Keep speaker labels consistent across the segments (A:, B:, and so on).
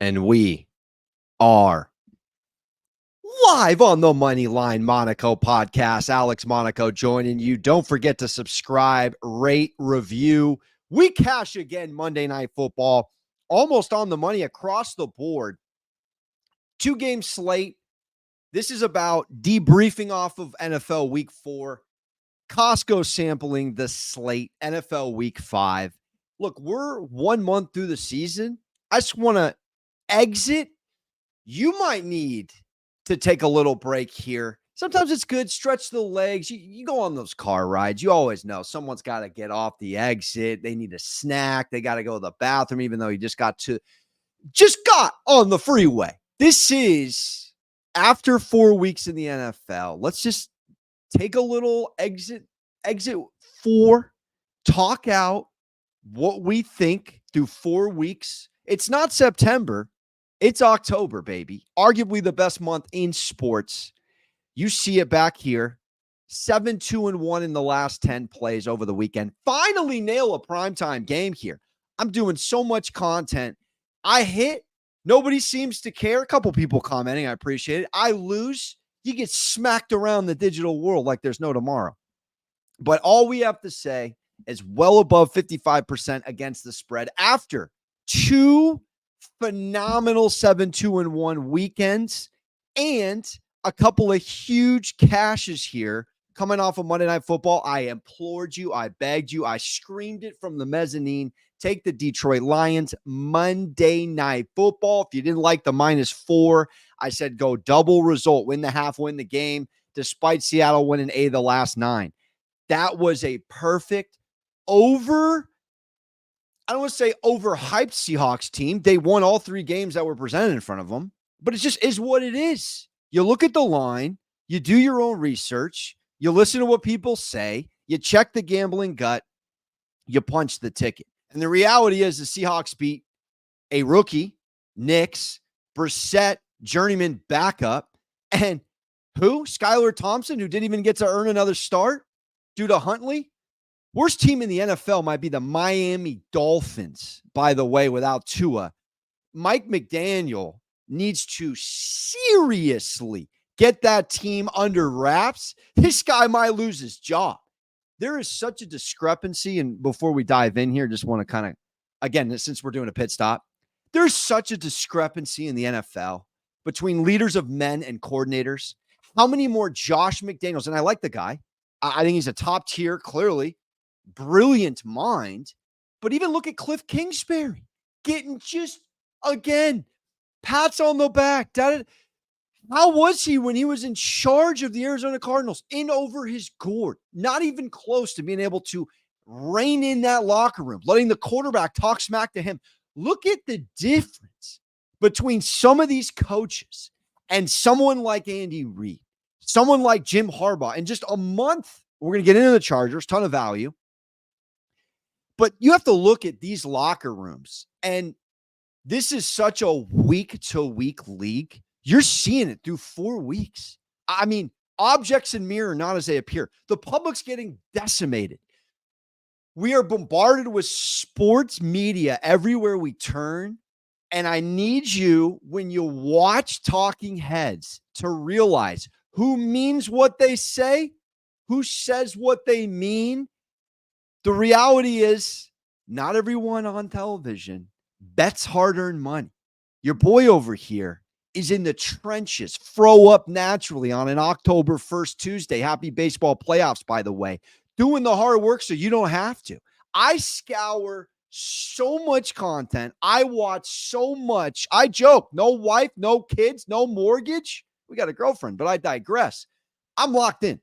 A: And we are live on the Moneyline Monaco podcast. Alex Monaco joining you. Don't forget to subscribe, rate, review. We cash again Monday Night Football. Almost on the money across the board. 2-game slate. This is about debriefing off of NFL Week 4. Costco sampling the slate, NFL Week 5. Look, we're 1 month through the season. I just want to exit. You might need to take a little break here. Sometimes it's good, stretch the legs. You go on those car rides. You always know someone's got to get off the exit. They need a snack. They got to go to the bathroom, even though you just got on the freeway. This is after 4 weeks in the NFL. Let's just take a little exit 4, talk out what we think through 4 weeks. It's not September. It's October, baby. Arguably the best month in sports. You see it back here. 7-2-1 in the last 10 plays over the weekend. Finally nail a primetime game here. I'm doing so much content. I hit. Nobody seems to care. A couple people commenting. I appreciate it. I lose. You get smacked around the digital world like there's no tomorrow. But all we have to say is well above 55% against the spread after 2 phenomenal 7-2-1 weekends and a couple of huge cashes here coming off of Monday Night Football. I implored you. I begged you. I screamed it from the mezzanine. Take the Detroit Lions Monday Night Football. If you didn't like the -4, I said go double result, win the half, win the game, despite Seattle winning 8 of the last 9. That was a perfect I don't want to say overhyped Seahawks team. They won all 3 games that were presented in front of them, but it just is what it is. You look at the line, you do your own research, you listen to what people say, you check the gambling gut, you punch the ticket. And the reality is the Seahawks beat a rookie, Knicks, Brissett, journeyman backup, and who? Skylar Thompson, who didn't even get to earn another start due to Huntley. Worst team in the NFL might be the Miami Dolphins, by the way, without Tua. Mike McDaniel needs to seriously get that team under wraps. This guy might lose his job. There is such a discrepancy, and before we dive in here, just want to kind of, again, since we're doing a pit stop, there's such a discrepancy in the NFL between leaders of men and coordinators. How many more Josh McDaniels, and I like the guy. I think he's a top tier, clearly. Brilliant mind, but even look at Cliff Kingsbury getting just, again, pats on the back. How was he when he was in charge of the Arizona Cardinals? In over his gourd, not even close to being able to rein in that locker room, letting the quarterback talk smack to him. Look at the difference between some of these coaches and someone like Andy Reid, someone like Jim Harbaugh. In just a month, we're going to get into the Chargers, ton of value. But you have to look at these locker rooms, and this is such a week-to-week league. You're seeing it through 4 weeks. I mean, objects in mirror, not as they appear. The public's getting decimated. We are bombarded with sports media everywhere we turn, and I need you, when you watch Talking Heads, to realize who means what they say, who says what they mean. The reality is, not everyone on television bets hard-earned money. Your boy over here is in the trenches, fro up naturally on an October 1st Tuesday. Happy baseball playoffs, by the way. Doing the hard work so you don't have to. I scour so much content. I watch so much. I joke, no wife, no kids, no mortgage. We got a girlfriend, but I digress. I'm locked in.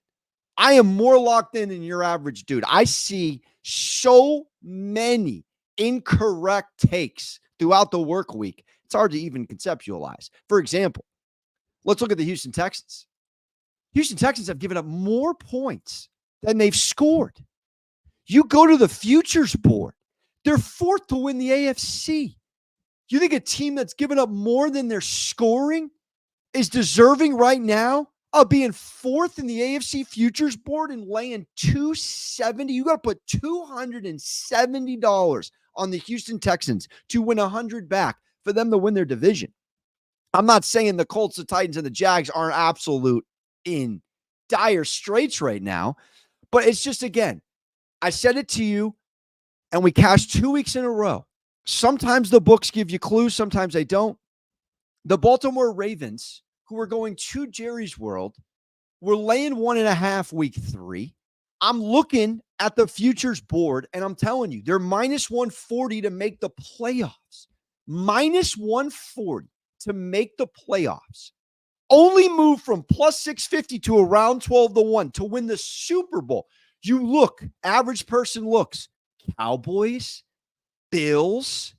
A: I am more locked in than your average dude. I see so many incorrect takes throughout the work week. It's hard to even conceptualize. For example, let's look at the Houston Texans. Houston Texans have given up more points than they've scored. You go to the futures board. They're 4th to win the AFC. You think a team that's given up more than they're scoring is deserving right now of being 4th in the AFC futures board and laying $270? You got to put $270 on the Houston Texans to win 100 back. for them to win their division. I'm not saying the Colts, the Titans, and the Jags aren't absolute in dire straits right now, but it's just, again, I said it to you, and we cashed 2 weeks in a row. Sometimes the books give you clues, sometimes they don't. The Baltimore Ravens, who are going to Jerry's World, were laying 1.5 week 3. I'm looking at the futures board, and I'm telling you, they're minus 140 to make the playoffs. Minus 140 to make the playoffs. Only move from plus 650 to around 12-1 to win the Super Bowl. You look, average person looks, Cowboys, Bills,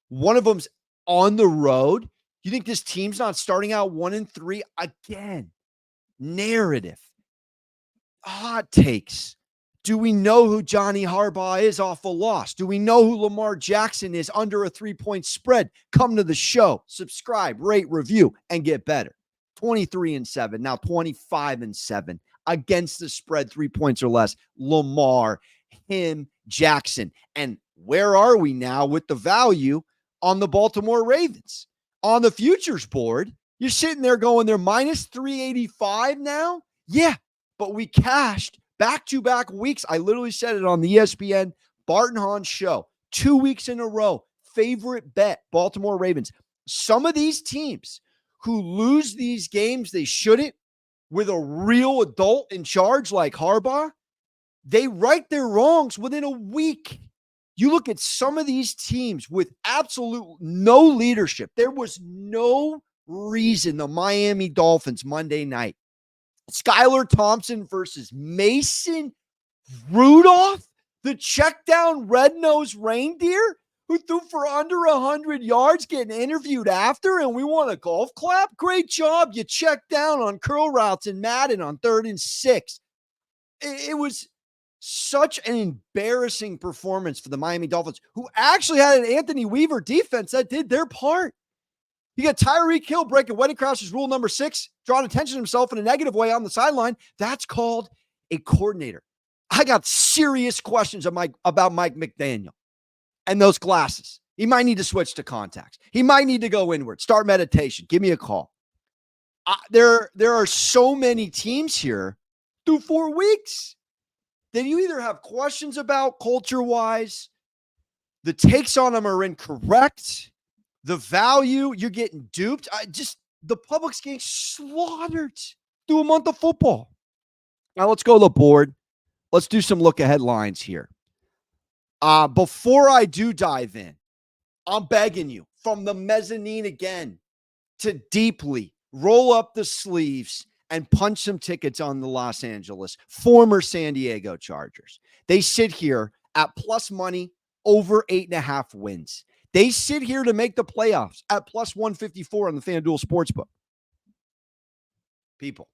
A: one of them's on the road. You think this team's not starting out 1-3? Again, narrative, hot takes. Do we know who Johnny Harbaugh is off a loss? Do we know who Lamar Jackson is under a 3-point spread? Come to the show, subscribe, rate, review, and get better. 23-7, now 25-7 against the spread, 3 points or less. Lamar, him, Jackson. And where are we now with the value on the Baltimore Ravens? On the futures board, you're sitting there going, they're minus 385 now? Yeah, but we cashed back-to-back weeks. I literally said it on the ESPN Barton Hahn show. 2 weeks in a row. Favorite bet, Baltimore Ravens. Some of these teams who lose these games they shouldn't with a real adult in charge like Harbaugh, they right their wrongs within a week. You look at some of these teams with absolute no leadership. There was no reason the Miami Dolphins Monday night, Skylar Thompson versus Mason Rudolph, the check down red-nosed reindeer who threw for under 100 yards, getting interviewed after, and we want a golf clap? Great job. You checked down on curl routes in Madden on 3rd and 6. It was such an embarrassing performance for the Miami Dolphins, who actually had an Anthony Weaver defense that did their part. You got Tyreek Hill breaking Wedding Crash's rule number 6, drawing attention to himself in a negative way on the sideline. That's called a coordinator. I got serious questions about Mike McDaniel and those glasses. He might need to switch to contacts. He might need to go inward, start meditation. Give me a call. There are so many teams here through 4 weeks that you either have questions about culture-wise, the takes on them are incorrect, the value, you're getting duped. The public's getting slaughtered through a month of football. Now let's go to the board. Let's do some look-ahead lines here. Before I do dive in, I'm begging you from the mezzanine again to deeply roll up the sleeves and punch some tickets on the Los Angeles, former San Diego Chargers. They sit here at plus money over 8.5 wins. They sit here to make the playoffs at plus 154 on the FanDuel Sportsbook. People,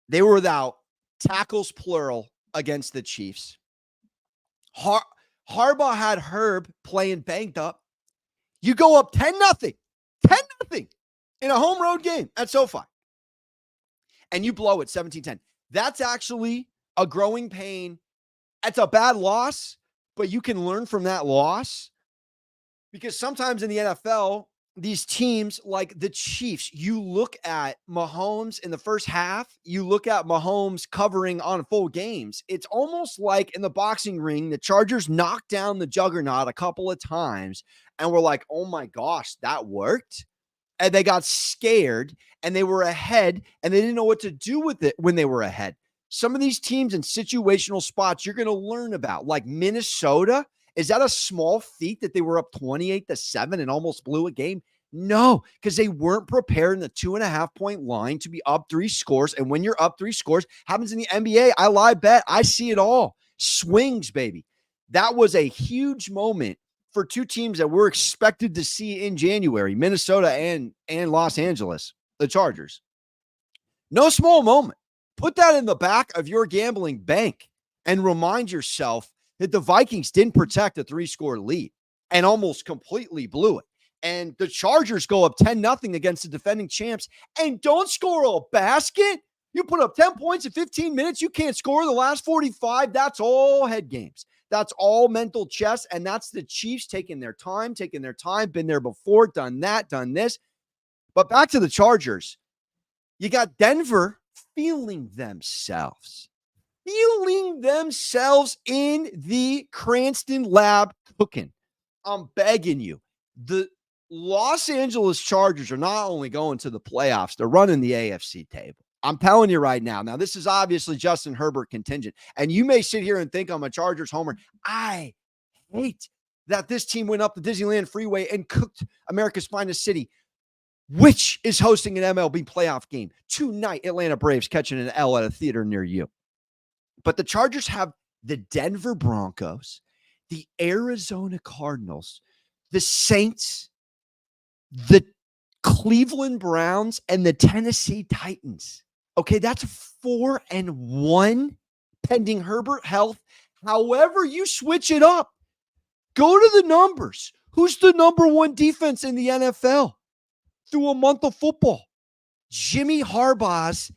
A: they were without tackles plural against the Chiefs. Harbaugh had Herb playing banged up. You go up 10-0 in a home road game at SoFi, and you blow it 17-10. That's actually a growing pain. It's a bad loss, but you can learn from that loss, because sometimes in the NFL, these teams like the Chiefs, you look at Mahomes in the first half, you look at Mahomes covering on full games. It's almost like in the boxing ring, the Chargers knocked down the juggernaut a couple of times, and we're like, oh my gosh, that worked. And they got scared, and they were ahead, and they didn't know what to do with it when they were ahead. Some of these teams in situational spots you're going to learn about, like Minnesota. Is that a small feat that they were up 28-7 and almost blew a game? No, because they weren't prepared in the 2.5-point line to be up 3 scores. And when you're up 3 scores, happens in the NBA. I live bet. I see it all. Swings, baby. That was a huge moment for two teams that we're expected to see in January, Minnesota and Los Angeles, the Chargers. No small moment. Put that in the back of your gambling bank and remind yourself that the Vikings didn't protect a 3-score lead and almost completely blew it. And the Chargers go up 10-0 against the defending champs and don't score a basket. You put up 10 points in 15 minutes. You can't score the last 45. That's all head games. That's all mental chess. And that's the Chiefs taking their time, been there before, done that, done this. But back to the Chargers. You got Denver feeling themselves in the Cranston lab cooking. I'm begging you. The Los Angeles Chargers are not only going to the playoffs, they're running the AFC table. I'm telling you right now. Now, this is obviously Justin Herbert contingent. And you may sit here and think I'm a Chargers homer. I hate that this team went up the Disneyland freeway and cooked America's finest city, which is hosting an MLB playoff game tonight. Atlanta Braves catching an L at a theater near you. But the Chargers have the Denver Broncos, the Arizona Cardinals, the Saints, the Cleveland Browns, and the Tennessee Titans. Okay, that's 4-1 pending Herbert health. However you switch it up, go to the numbers. Who's the number one defense in the NFL through a month of football? Jimmy Harbaugh's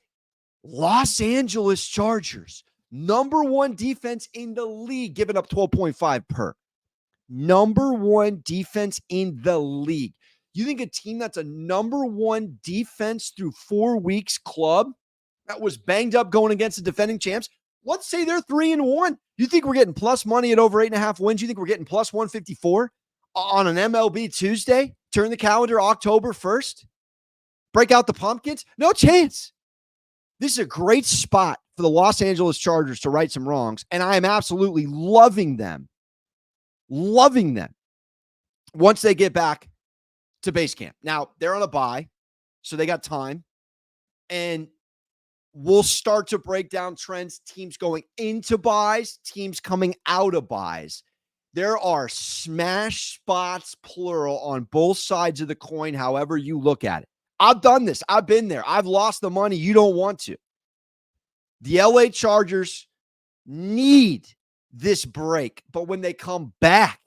A: Los Angeles Chargers. Number one defense in the league, giving up 12.5 per. Number one defense in the league. You think a team that's a number one defense through 4 weeks club that was banged up going against the defending champs, let's say they're 3-1. You think we're getting plus money at over 8.5 wins? You think we're getting plus 154 on an MLB Tuesday? Turn the calendar October 1st? Break out the pumpkins? No chance. This is a great spot for the Los Angeles Chargers to right some wrongs, and I am absolutely loving them once they get back to base camp. Now, they're on a bye, so they got time, and we'll start to break down trends, teams going into buys, teams coming out of buys. There are smash spots, plural, on both sides of the coin, however you look at it. I've done this. I've been there. I've lost the money. You don't want to. The LA Chargers need this break, but when they come back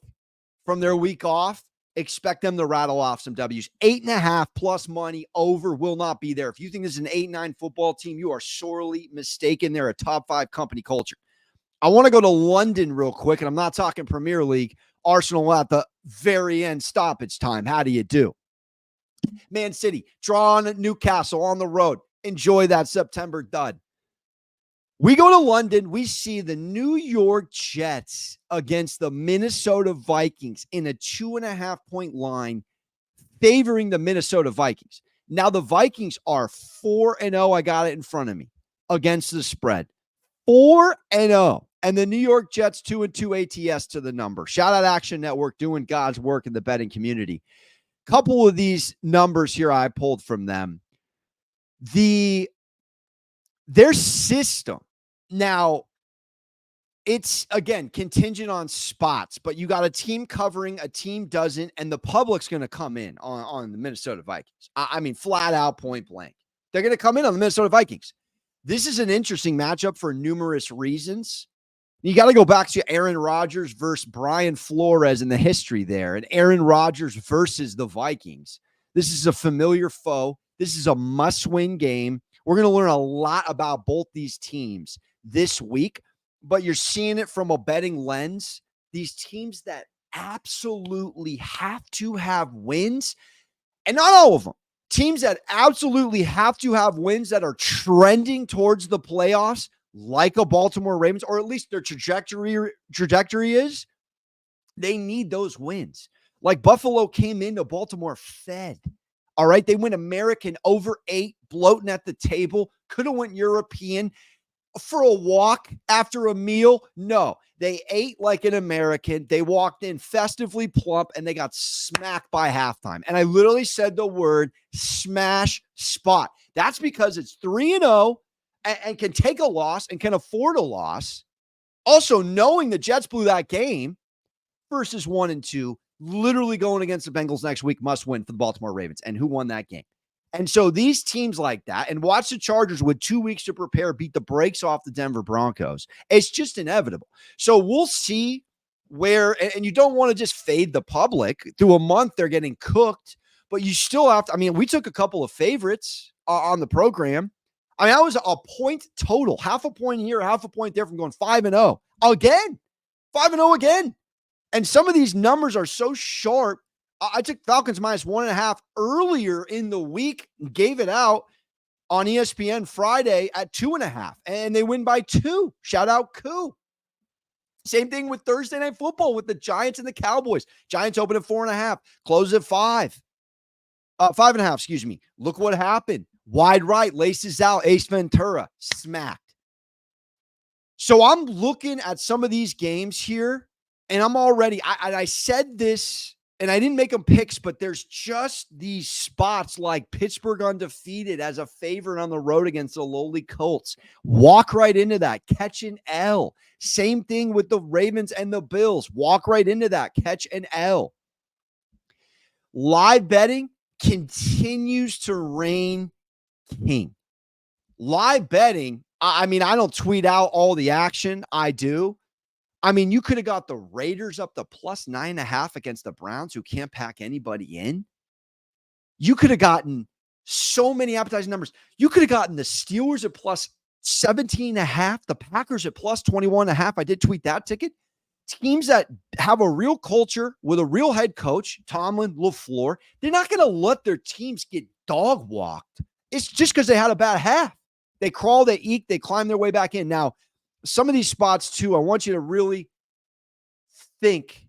A: from their week off, expect them to rattle off some W's. 8.5 plus money over will not be there. If you think this is an 8-9 football team, you are sorely mistaken. They're a top 5 company culture. I want to go to London real quick, and I'm not talking Premier League. Arsenal at the very end stoppage time. How do you do? Man City, draw on Newcastle on the road. Enjoy that September dud. We go to London. We see the New York Jets against the Minnesota Vikings in a 2.5-point line favoring the Minnesota Vikings. Now, the Vikings are 4-0. I got it in front of me against the spread. 4-0. And the New York Jets 2-2 ATS to the number. Shout out Action Network doing God's work in the betting community. Couple of these numbers here I pulled from them. Their system. Now, it's, again, contingent on spots, but you got a team covering, a team doesn't, and the public's going to come in on the Minnesota Vikings. I mean, flat out, point blank. They're going to come in on the Minnesota Vikings. This is an interesting matchup for numerous reasons. You got to go back to Aaron Rodgers versus Brian Flores in the history there, and Aaron Rodgers versus the Vikings. This is a familiar foe. This is a must-win game. We're going to learn a lot about both these teams this week, but you're seeing it from a betting lens. These teams that absolutely have to have wins, and not all of them. Teams that absolutely have to have wins that are trending towards the playoffs, like a Baltimore Ravens, or at least their trajectory is, they need those wins. Like Buffalo came into Baltimore fed. All right, they went American over 8, bloating at the table. Could have went European for a walk after a meal. No, they ate like an American. They walked in festively plump, and they got smacked by halftime. And I literally said the word smash spot. That's because it's 3-0 and can take a loss and can afford a loss. Also, knowing the Jets blew that game versus 1-2, literally going against the Bengals next week, must win for the Baltimore Ravens. And who won that game? And so these teams like that, and watch the Chargers with 2 weeks to prepare, beat the brakes off the Denver Broncos. It's just inevitable. So we'll see where, and you don't want to just fade the public. Through a month, they're getting cooked, but you still have to, I mean, we took a couple of favorites on the program. I mean, I was a point total, half a point here, half a point there from going 5-0. Again, 5-0 again. And some of these numbers are so sharp. I took Falcons -1.5 earlier in the week, gave it out on ESPN Friday at 2.5, and they win by 2. Shout out Koo. Same thing with Thursday Night Football with the Giants and the Cowboys. Giants open at 4.5, close at 5. 5.5, excuse me. Look what happened. Wide right, laces out, Ace Ventura, smacked. So I'm looking at some of these games here, and I'm already, I said this, and I didn't make them picks, but there's just these spots like Pittsburgh undefeated as a favorite on the road against the lowly Colts. Walk right into that, catch an L. Same thing with the Ravens and the Bills. Walk right into that, catch an L. Live betting continues to reign king. Live betting, I mean, I don't tweet out all the action. I do. I mean, you could have got the Raiders up to +9.5 against the Browns, who can't pack anybody in. You could have gotten so many appetizing numbers. You could have gotten the Steelers at +17.5, the Packers at +21.5. I did tweet that ticket. Teams that have a real culture with a real head coach, Tomlin, LaFleur, they're not going to let their teams get dog walked. It's just because they had a bad half. They crawl, they eke, they climb their way back in. Now, some of these spots too, I want you to really think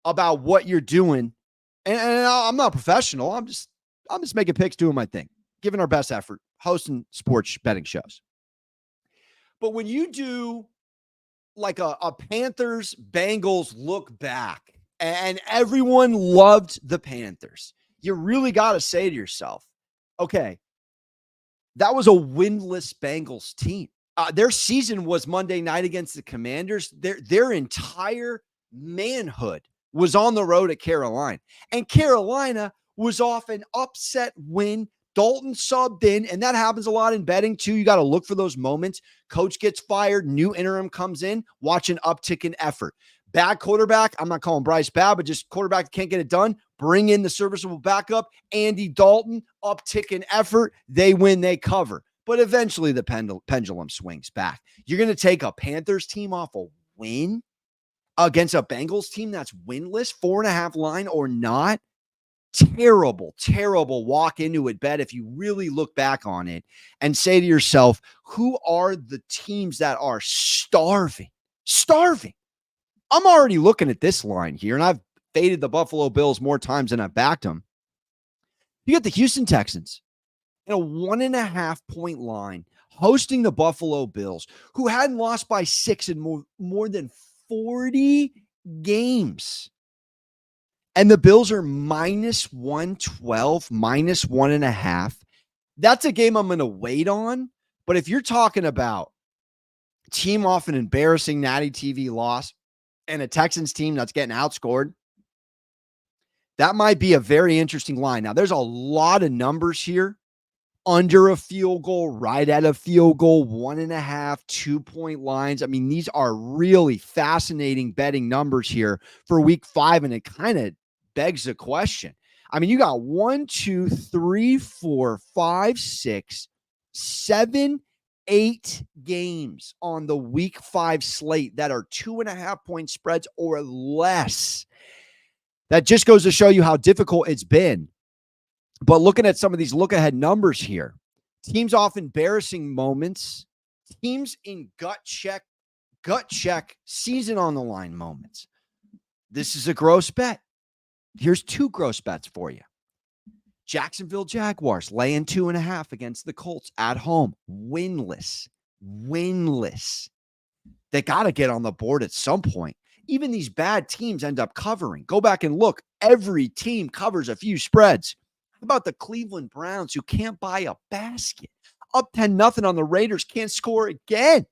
A: about what you're doing. And I'm not a professional. I'm just making picks, doing my thing, giving our best effort, hosting sports betting shows. But when you do like a Panthers Bengals look back, and everyone loved the Panthers, you really got to say to yourself, okay, that was a winless Bengals team. Their season was Monday night against the Commanders. Their entire manhood was on the road at Carolina. And Carolina was off an upset win. Dalton subbed in, and that happens a lot in betting too. You got to look for those moments. Coach gets fired, new interim comes in, watch an uptick in effort. Bad quarterback, I'm not calling Bryce bad, but just quarterback can't get it done. Bring in the serviceable backup, Andy Dalton, uptick in effort. They win, they cover. But eventually the pendulum swings back. You're going to take a Panthers team off a win against a Bengals team that's winless, 4.5 line or not. Terrible, terrible walk into it bet if you really look back on it and say to yourself, who are the teams that are starving? Starving. I'm already looking at this line here, and I've faded the Buffalo Bills more times than I've backed them. You got the Houston Texans in a 1.5 point line hosting the Buffalo Bills, who hadn't lost by 6 in more than 40 games. And the Bills are -112, -1.5. That's a game I'm going to wait on. But if you're talking about team off an embarrassing Natty TV loss and a Texans team that's getting outscored, that might be a very interesting line. Now, there's a lot of numbers here. Under a field goal, right at a field goal, 1.5, 2-point lines. I mean, these are really fascinating betting numbers here for week 5, and it kind of begs the question. I mean, you got 1, 2, 3, 4, 5, 6, 7, 8 games on the week 5 slate that are 2.5 point spreads or less. That just goes to show you how difficult it's been. But looking at some of these look-ahead numbers here, teams off embarrassing moments, teams in gut check, season on the line moments. This is a gross bet. Here's 2 gross bets for you. Jacksonville Jaguars laying 2.5 against the Colts at home. Winless. They got to get on the board at some point. Even these bad teams end up covering. Go back and look. Every team covers a few spreads. How about the Cleveland Browns, who can't buy a basket? Up 10-0 on the Raiders, can't score again.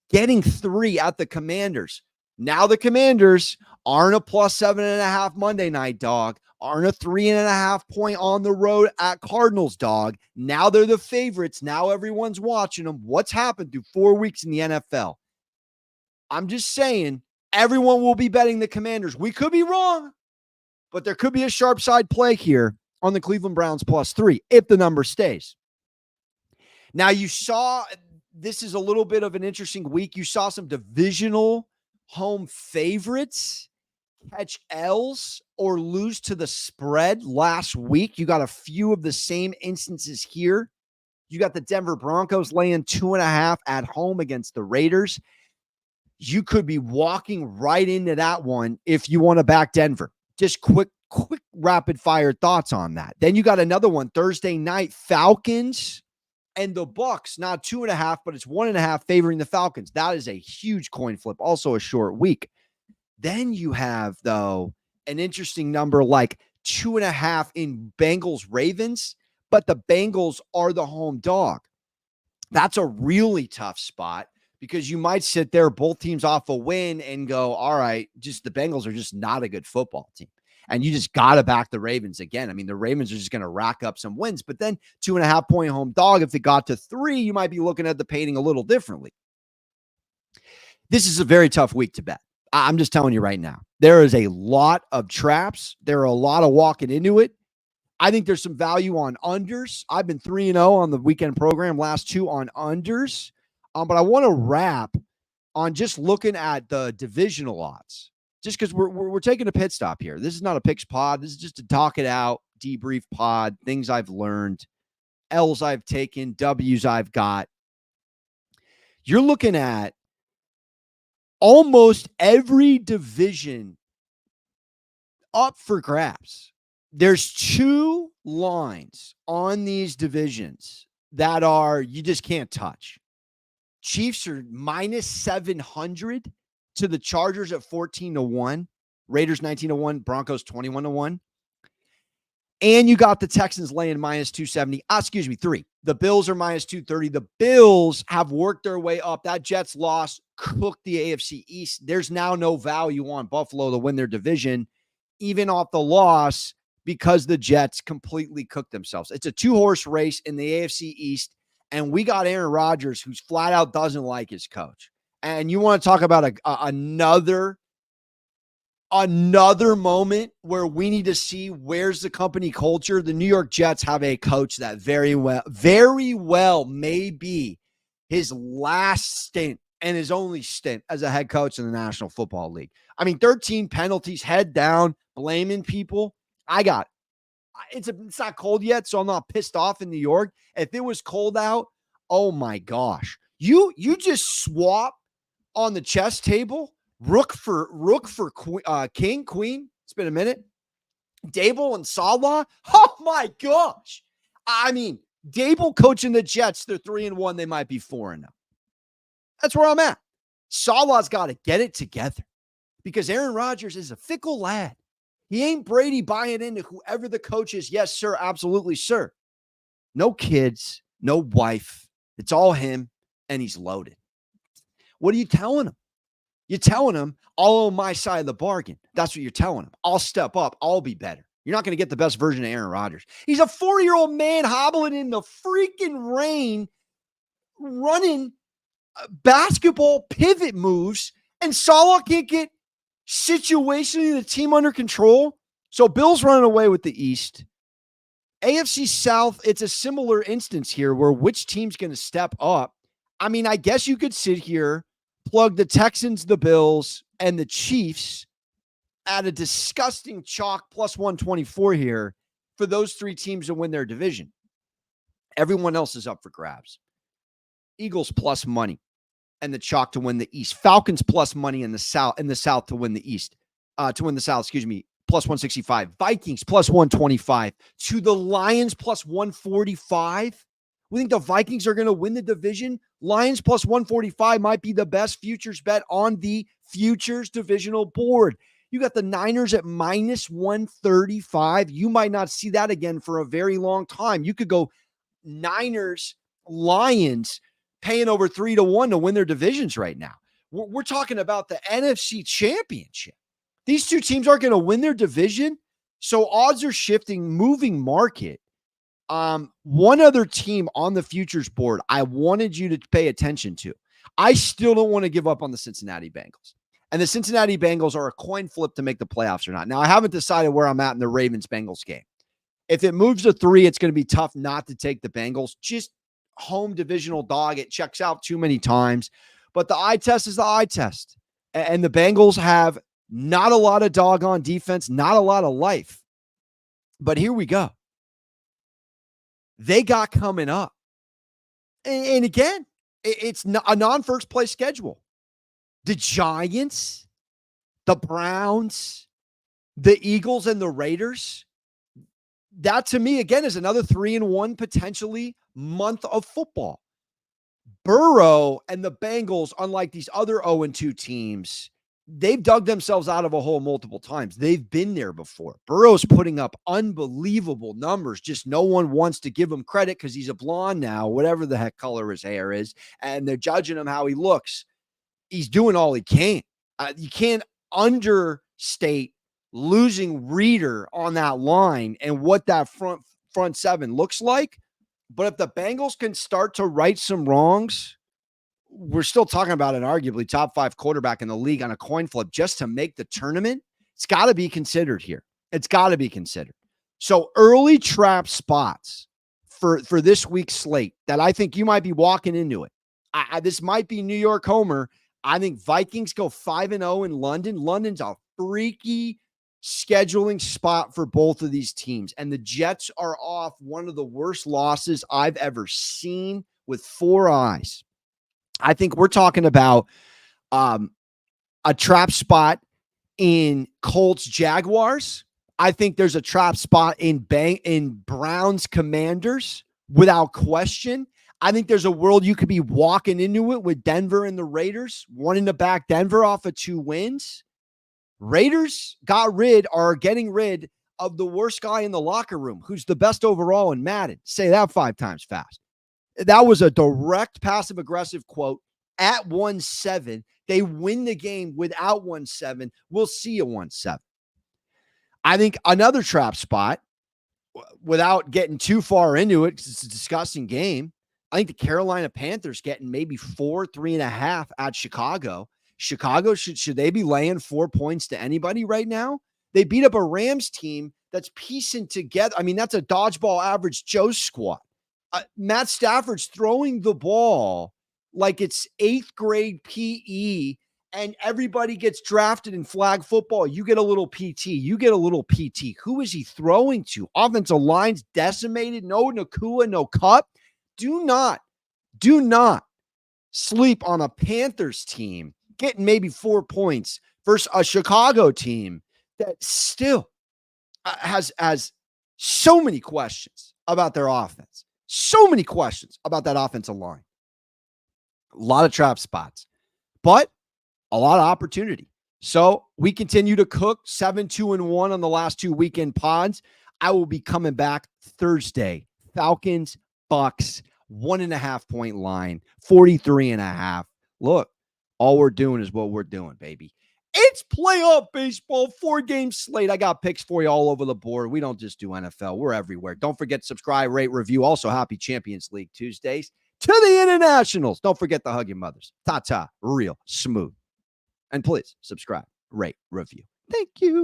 A: Getting 3 at the Commanders. Now the Commanders aren't a +7.5 Monday night dog, aren't a 3.5 point on the road at Cardinals dog. Now they're the favorites. Now everyone's watching them. What's happened through 4 weeks in the NFL? I'm just saying, everyone will be betting the Commanders. We could be wrong, but there could be a sharp side play here on the Cleveland Browns +3 if the number stays. Now, you saw, this is a little bit of an interesting week. You saw some divisional home favorites catch L's or lose to the spread last week. You got a few of the same instances here. You got the Denver Broncos laying 2.5 at home against the Raiders. You could be walking right into that one if you want to back Denver. Just quick rapid fire thoughts on that. Then you got another one Thursday night, Falcons and the Bucks, not 2.5, but it's 1.5 favoring the Falcons. That is a huge coin flip. Also a short week. Then you have, though, an interesting number like 2.5 in Bengals Ravens, but the Bengals are the home dog. That's a really tough spot because you might sit there, both teams off a win, and go, all right, just the Bengals are just not a good football team. And you just got to back the Ravens again. I mean, the Ravens are just going to rack up some wins, but then 2.5 point home dog. If it got to 3, you might be looking at the painting a little differently. This is a very tough week to bet. I'm just telling you right now, there is a lot of traps. There are a lot of walking into it. I think there's some value on unders. I've been 3-0 on the weekend program, last 2 on unders. But I want to wrap on just looking at the divisional odds, just because we're taking a pit stop here. This is not a picks pod. This is just a talk it out, debrief pod, things I've learned, L's I've taken, W's I've got. You're looking at almost every division up for grabs. There's 2 lines on these divisions that are, you just can't touch. Chiefs are minus 700 to the Chargers at 14-1, Raiders 19-1, Broncos 21-1. And you got the Texans laying minus 270. 3. The Bills are minus 230. The Bills have worked their way up. That Jets loss cooked the AFC East. There's now no value on Buffalo to win their division, even off the loss, because the Jets completely cooked themselves. It's a 2-horse race in the AFC East, and we got Aaron Rodgers, who's flat out doesn't like his coach. And you want to talk about another moment where we need to see where's the company culture. The New York Jets have a coach that very well may be his last stint and his only stint as a head coach in the National Football League. I mean, 13 penalties, head down, blaming people. It's not cold yet, so I'm not pissed off in New York. If it was cold out, oh my gosh. You just swap on the chess table. Rook for king, queen. It's been a minute. Dable and Salah. Oh my gosh. I mean, Dable coaching the Jets. They're 3-1. They might be 4-0. That's where I'm at. Salah's got to get it together because Aaron Rodgers is a fickle lad. He ain't Brady buying into whoever the coach is. Yes, sir. Absolutely, sir. No kids, no wife. It's all him, and he's loaded. What are you telling him? You're telling him, I'll own my side of the bargain. That's what you're telling him. I'll step up. I'll be better. You're not going to get the best version of Aaron Rodgers. He's a 4-year-old man hobbling in the freaking rain, running basketball pivot moves, and Salah can't get situationally the team under control. So Bills running away with the East. AFC South, it's a similar instance here where which team's going to step up. I mean, I guess you could sit here, plug the Texans, the Bills, and the Chiefs at a disgusting chalk plus 124 here for those 3 teams to win their division. Everyone else is up for grabs. Eagles plus money and the chalk to win the East. Falcons plus money in the South to win the East. To win the South, plus 165. Vikings plus 125. To the Lions plus 145. We think the Vikings are going to win the division. Lions plus 145 might be the best futures bet on the futures divisional board. You got the Niners at minus 135. You might not see that again for a very long time. You could go Niners, Lions paying over 3-1 to win their divisions right now. We're talking about the NFC Championship. These 2 teams aren't going to win their division. So odds are shifting, moving market. One other team on the futures board I wanted you to pay attention to. I still don't want to give up on the Cincinnati Bengals. And the Cincinnati Bengals are a coin flip to make the playoffs or not. Now, I haven't decided where I'm at in the Ravens-Bengals game. If it moves to 3, it's going to be tough not to take the Bengals. Just home divisional dog. It checks out too many times. But the eye test is the eye test. And the Bengals have not a lot of doggone defense, not a lot of life. But here we go. They got coming up. And again, it's a non-first place schedule. The Giants, the Browns, the Eagles, and the Raiders. That to me, again, is another 3-1 potentially month of football. Burrow and the Bengals, unlike these other 0-2 teams, they've dug themselves out of a hole multiple times. They've been there before. Burrow's putting up unbelievable numbers. Just no one wants to give him credit because he's a blonde now, whatever the heck color his hair is, and they're judging him how he looks. He's doing all he can. You can't understate losing Reader on that line and what that front seven looks like. But if the Bengals can start to right some wrongs, we're still talking about an arguably top 5 quarterback in the league on a coin flip just to make the tournament. It's got to be considered here. It's got to be considered. So early trap spots for this week's slate that I think you might be walking into it. This might be New York homer. I think Vikings go 5-0 in London. London's a freaky scheduling spot for both of these teams. And the Jets are off one of the worst losses I've ever seen with 4 eyes. I think we're talking about a trap spot in Colts Jaguars. I think there's a trap spot in Browns Commanders without question. I think there's a world you could be walking into it with Denver and the Raiders, wanting to back Denver off of 2 wins. Raiders are getting rid of the worst guy in the locker room, who's the best overall in Madden. Say that 5 times fast. That was a direct passive-aggressive quote at 1-7. They win the game without 1-7. We'll see a 1-7. I think another trap spot, without getting too far into it, because it's a disgusting game, I think the Carolina Panthers getting maybe 3.5 at Chicago. Chicago, should they be laying 4 points to anybody right now? They beat up a Rams team that's piecing together. I mean, that's a dodgeball average Joe squad. Matt Stafford's throwing the ball like it's 8th grade PE, and everybody gets drafted in flag football. You get a little PT. You get a little PT. Who is he throwing to? Offensive line's decimated. No Nakua, no Cup. Do not sleep on a Panthers team getting maybe 4 points versus a Chicago team that still has so many questions about their offense. So many questions about that offensive line. A lot of trap spots, but a lot of opportunity. So we continue to cook 7-2-1 on the last 2 weekend pods. I will be coming back Thursday. Falcons, Bucks, 1.5 point line, 43.5. Look, all we're doing is what we're doing, baby. It's playoff baseball, 4-game slate. I got picks for you all over the board. We don't just do NFL. We're everywhere. Don't forget to subscribe, rate, review. Also, happy Champions League Tuesdays to the Internationals. Don't forget to hug your mothers. Ta-ta, real smooth. And please subscribe, rate, review. Thank you.